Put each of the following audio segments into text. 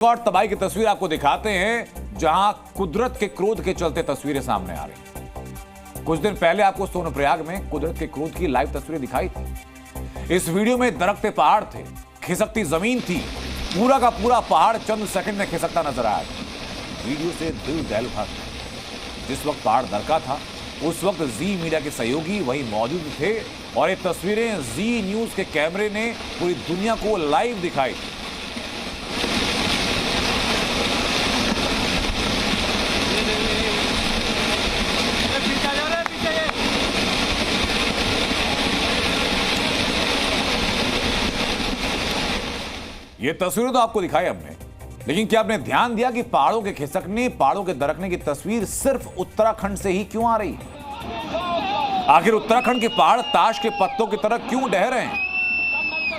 और तबाही की तस्वीर आपको दिखाते हैं जहां कुदरत के क्रोध के चलते तस्वीरें सामने आ रही हैं। कुछ दिन पहले आपको सोनप्रयाग में कुदरत के क्रोध की लाइव तस्वीरें दिखाई थी। इस वीडियो में दरख्ते पहाड़ थे, खिसकती जमीन थी, पूरा का पूरा पहाड़ चंद सेकंड में खिसकता नजर आया। वीडियो से दिल दहल उठा। जिस वक्त पहाड़ दरका था उस वक्त जी मीडिया के सहयोगी वहीं मौजूद थे और ये तस्वीरें जी न्यूज के कैमरे ने पूरी दुनिया को लाइव दिखाई। ये तस्वीरें तो आपको दिखाई हमने, लेकिन क्या आपने ध्यान दिया कि पहाड़ों के खिसकने, पहाड़ों के दरकने की तस्वीर सिर्फ उत्तराखंड से ही क्यों आ रही है? आखिर उत्तराखंड के पहाड़ ताश के पत्तों की तरह क्यों ढह रहे हैं?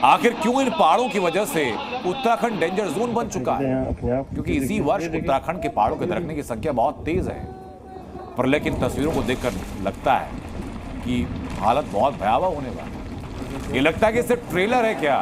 आखिर क्यों इन पहाड़ों की वजह से उत्तराखंड डेंजर जोन बन चुका है? क्योंकि इसी वर्ष उत्तराखंड के पहाड़ों के दरकने की संख्या बहुत तेज है। पर लेकिन तस्वीरों को देखकर लगता है कि हालत बहुत भयावह होने वाली है। ये लगता है कि सिर्फ ट्रेलर है क्या?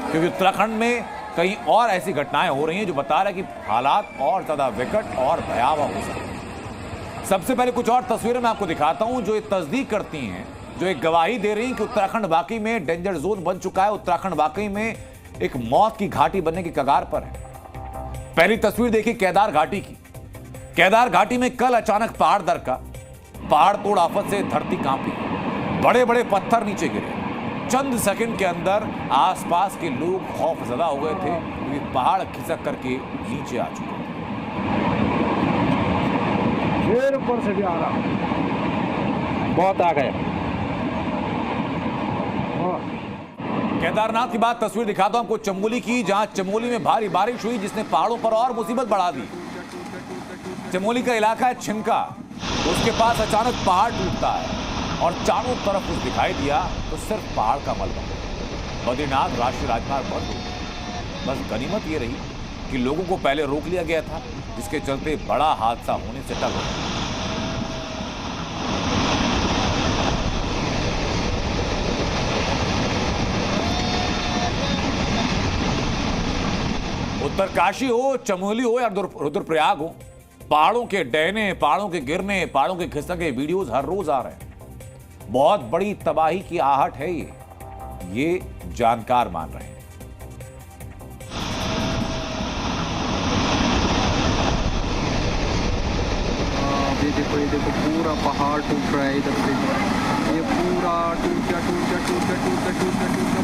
क्योंकि उत्तराखंड में कई और ऐसी घटनाएं हो रही हैं जो बता रहा है कि हालात और ज्यादा विकट और भयावह हो सकते हैं। सबसे पहले कुछ और तस्वीरें मैं आपको दिखाता हूं जो ये तस्दीक करती हैं, जो एक गवाही दे रही हैं कि उत्तराखंड वाकई में डेंजर जोन बन चुका है। उत्तराखंड वाकई में एक मौत की घाटी बनने की कगार पर है। पहली तस्वीर देखिए केदार घाटी की। केदार घाटी में कल अचानक पहाड़ दरका, पहाड़ तोड़ आफत से धरती कांपी, बड़े बड़े पत्थर नीचे गिरे। चंद सेकंड के अंदर आसपास के लोग खौफजदा हो गए थे क्योंकि पहाड़ खिसक करके नीचे आ चुके थे। ऊपर से भी आ रहा, बहुत आ गए। केदारनाथ की बात तस्वीर दिखाता हूं आपको चमोली की, जहां चमोली में भारी बारिश हुई जिसने पहाड़ों पर और मुसीबत बढ़ा दी। चमोली का इलाका है छिनका, उसके पास अचानक पहाड़ टूटता है और चारों तरफ कुछ दिखाई दिया तो सिर्फ पहाड़ का मलबा। बद्रीनाथ राष्ट्रीय राजमार्ग बंद हो गया। बस गनीमत ये रही कि लोगों को पहले रोक लिया गया था, जिसके चलते बड़ा हादसा होने से टल गया। उत्तरकाशी हो, चमोली हो या रुद्रप्रयाग हो, पहाड़ों के डहने, पहाड़ों के गिरने, पहाड़ों के खिसके वीडियोस हर रोज आ रहे हैं। बहुत बड़ी तबाही की आहट है ये जानकार मान रहे हैं। ये देखो पूरा पहाड़ टूट रहा है इधर से। ये पूरा टूट गया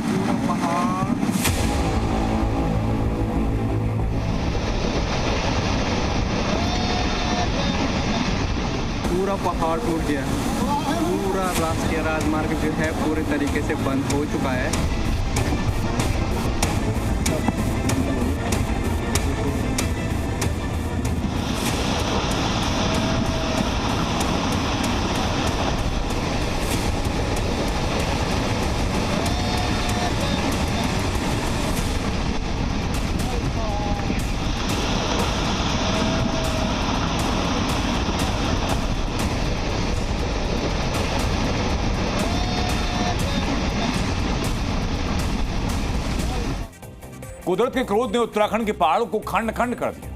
पूरा पहाड़। पूरा पहाड़ टूट गया। पूरा राष्ट्रीय राजमार्ग जो है पूरे तरीके से बंद हो चुका है। कुदरत के क्रोध ने उत्तराखंड के पहाड़ों को खंड खंड कर दिया।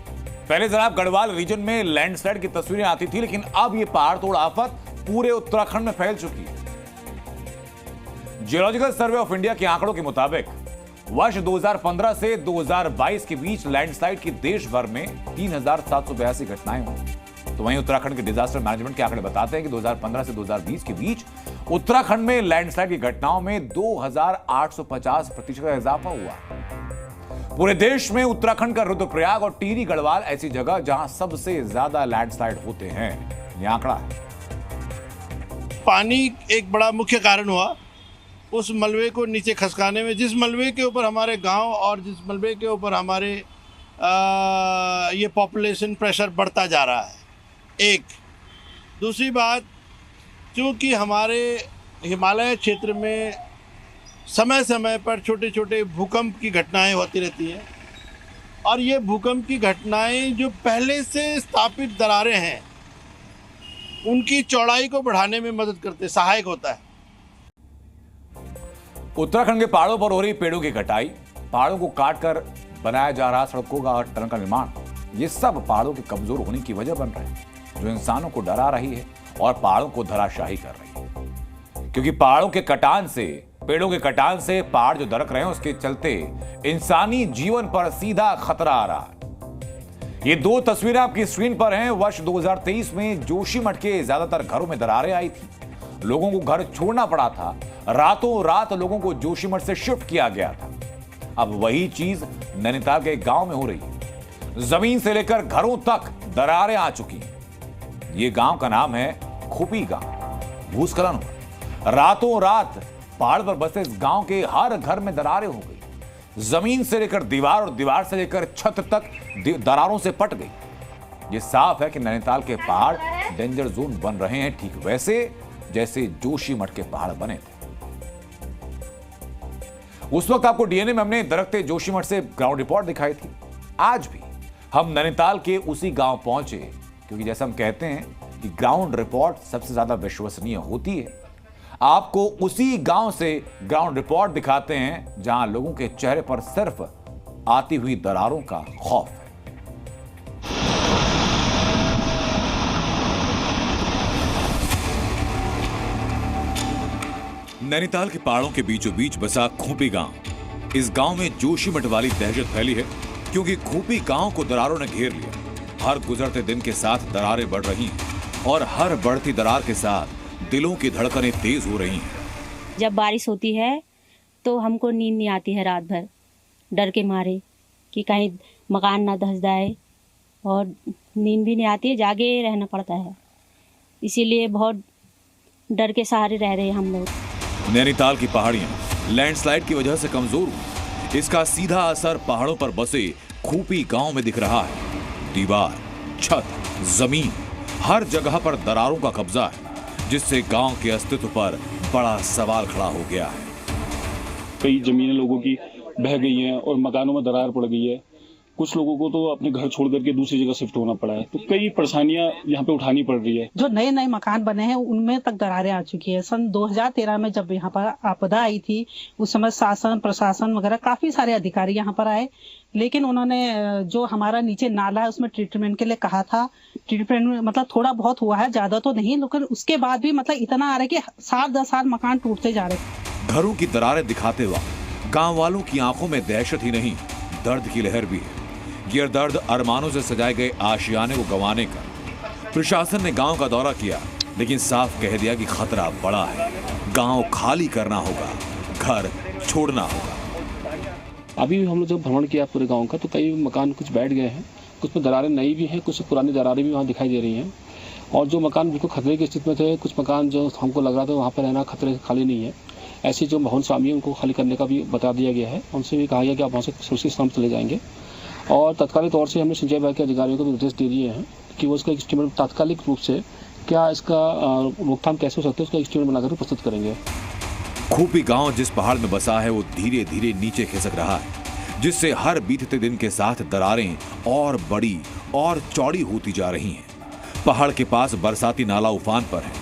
पहले जनाब गढ़वाल रीजन में लैंडस्लाइड की तस्वीरें आती थी, लेकिन अब ये पहाड़ तोड़ आफत पूरे उत्तराखंड में फैल चुकी है। जियोलॉजिकल सर्वे ऑफ इंडिया के आंकड़ों के मुताबिक वर्ष 2015 से 2022 के बीच लैंडस्लाइड की देश भर में 3782 घटनाएं हुई। तो वहीं उत्तराखंड के डिजास्टर मैनेजमेंट के आंकड़े बताते हैं कि 2015 से 2020 के बीच उत्तराखंड में लैंडस्लाइड की घटनाओं में 2850% का इजाफा हुआ। पूरे देश में उत्तराखंड का रुद्रप्रयाग और टिहरी गढ़वाल ऐसी जगह जहां सबसे ज्यादा लैंडस्लाइड होते हैं। यह आंकड़ा है। पानी एक बड़ा मुख्य कारण हुआ उस मलबे को नीचे खसकाने में, जिस मलबे के ऊपर हमारे गांव और जिस मलबे के ऊपर हमारे ये पॉपुलेशन प्रेशर बढ़ता जा रहा है। एक दूसरी बात, क्योंकि हमारे हिमालय क्षेत्र में समय समय पर छोटे छोटे भूकंप की घटनाएं होती रहती हैं और ये भूकंप की घटनाएं जो पहले से स्थापित दरारें हैं उनकी चौड़ाई को बढ़ाने में मदद करते, सहायक होता है। उत्तराखंड के पहाड़ों पर हो रही पेड़ों की कटाई, पहाड़ों को काटकर बनाया जा रहा सड़कों का और टनल का निर्माण, ये सब पहाड़ों के कमजोर होने की वजह बन रहे हैं, जो इंसानों को डरा रही है और पहाड़ों को धराशाही कर रही है। क्योंकि पहाड़ों के कटान से, पेड़ों के कटान से पहाड़ जो दरक रहे हैं, उसके चलते इंसानी जीवन पर सीधा खतरा आ रहा है। ये दो तस्वीरें आपकी स्क्रीन पर हैं। वर्ष 2023 में जोशीमठ के ज्यादातर घरों में दरारें आई थी, लोगों को घर छोड़ना पड़ा था, रातों रात लोगों को जोशीमठ से शिफ्ट किया गया था। अब वही चीज नैनीताल के गांव में हो रही है। जमीन से लेकर घरों तक दरारें आ चुकी हैं। ये गांव का नाम है खूपी गांव। भूस्खलन हुआ, रातों रात पहाड़ पर बसे इस गांव के हर घर में दरारें हो गई। जमीन से लेकर दीवार और दीवार से लेकर छत तक दरारों से पट गई। ये साफ है कि नैनीताल के पहाड़ डेंजर जोन बन रहे हैं, ठीक वैसे जैसे जोशीमठ के पहाड़ बने थे। उस वक्त आपको डीएनए में हमने दरकते जोशीमठ से ग्राउंड रिपोर्ट दिखाई थी। आज भी हम नैनीताल के उसी गांव पहुंचे, क्योंकि जैसा हम कहते हैं कि ग्राउंड रिपोर्ट सबसे ज्यादा विश्वसनीय होती है। आपको उसी गांव से ग्राउंड रिपोर्ट दिखाते हैं जहां लोगों के चेहरे पर सिर्फ आती हुई दरारों का खौफ है। नैनीताल के पहाड़ों के बीचों बीच बसा खूपी गांव। इस गांव में जोशीमठ वाली दहशत फैली है, क्योंकि खूपी गांव को दरारों ने घेर लिया। हर गुजरते दिन के साथ दरारें बढ़ रही हैं और हर बढ़ती दरार के साथ दिलों की धड़कनें तेज हो रही हैं। जब बारिश होती है तो हमको नींद नहीं आती है रात भर, डर के मारे कि कहीं मकान ना धंस जाए, और नींद भी नहीं आती है, जागे रहना पड़ता है। इसीलिए बहुत डर के सहारे रह रहे हैं हम लोग। नैनीताल की पहाड़ियां लैंडस्लाइड की वजह से कमजोर हुई। इसका सीधा असर पहाड़ों पर बसे खूपी गांव में दिख रहा है। दीवार, छत, जमीन, हर जगह पर दरारों का कब्जा है, जिससे गांव के अस्तित्व पर बड़ा सवाल खड़ा हो गया है। कई जमीनें लोगों की बह गई हैं और मकानों में दरार पड़ गई है। कुछ लोगों को तो अपने घर छोड़ करके दूसरी जगह शिफ्ट होना पड़ा है, तो कई परेशानियां यहाँ पे उठानी पड़ रही है। जो नए नए मकान बने हैं उनमें तक दरारें आ चुकी है। सन 2013 में जब यहाँ पर आपदा आई थी, उस समय शासन प्रशासन वगैरह काफी सारे अधिकारी यहाँ पर आए, लेकिन उन्होंने जो हमारा नीचे नाला है उसमें ट्रीटमेंट के लिए कहा था। ट्रीटमेंट मतलब थोड़ा बहुत हुआ है, ज्यादा तो नहीं, लेकिन उसके बाद भी मतलब इतना आ रहा है कि 7-10 साल मकान टूटते जा रहे हैं। घरों की दरारें दिखाते वक्त गांव वालों की आंखों में दहशत ही नहीं, दर्द की लहर भी है। ये दर्द अरमानों से सजाए गए आशियाने को गंवाने का। प्रशासन ने गांव का दौरा किया, लेकिन साफ कह दिया कि खतरा बड़ा है, गांव खाली करना होगा, घर छोड़ना होगा। अभी हम लोग जब भ्रमण किया पूरे गांव का, तो कई मकान कुछ बैठ गए हैं, कुछ में दरारें नई भी हैं, कुछ पुरानी दरारें भी वहाँ दिखाई दे रही हैं। और जो मकान बिल्कुल खतरे की स्थिति में थे, कुछ मकान जो हमको लग रहा था वहाँ पर रहना खतरे से खाली नहीं है, ऐसे जो भवन स्वामी है उनको खाली करने का भी बता दिया गया है। उनसे भी कहा गया कि आप वहाँ से सुरक्षित स्थान चले जाएंगे। और तत्कालिक तौर से हमने सिंचाई विभाग के अधिकारियों को भी निर्देश दे दिए हैं कि वो इसका एस्टीमेट तात्कालिक रूप से क्या इसका रोकथाम कैसे हो सकता है, उसका एस्टीमेट बनाकर प्रस्तुत करेंगे। खूपी गांव जिस पहाड़ में बसा है वो धीरे धीरे नीचे खिसक रहा है, जिससे हर बीतते दिन के साथ दरारें और बड़ी और चौड़ी होती जा रही हैं। पहाड़ के पास बरसाती नाला उफान पर है।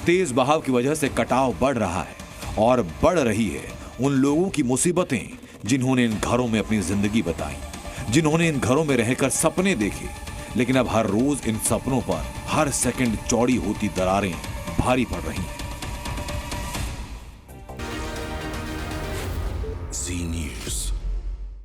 तेज बहाव की वजह से कटाव बढ़ रहा है और बढ़ रही है उन लोगों की मुसीबतें जिन्होंने इन घरों में अपनी जिंदगी बताई, जिन्होंने इन घरों में रहकर सपने देखे, लेकिन अब हर रोज इन सपनों पर हर सेकंड चौड़ी होती दरारें भारी पड़ रही हैं।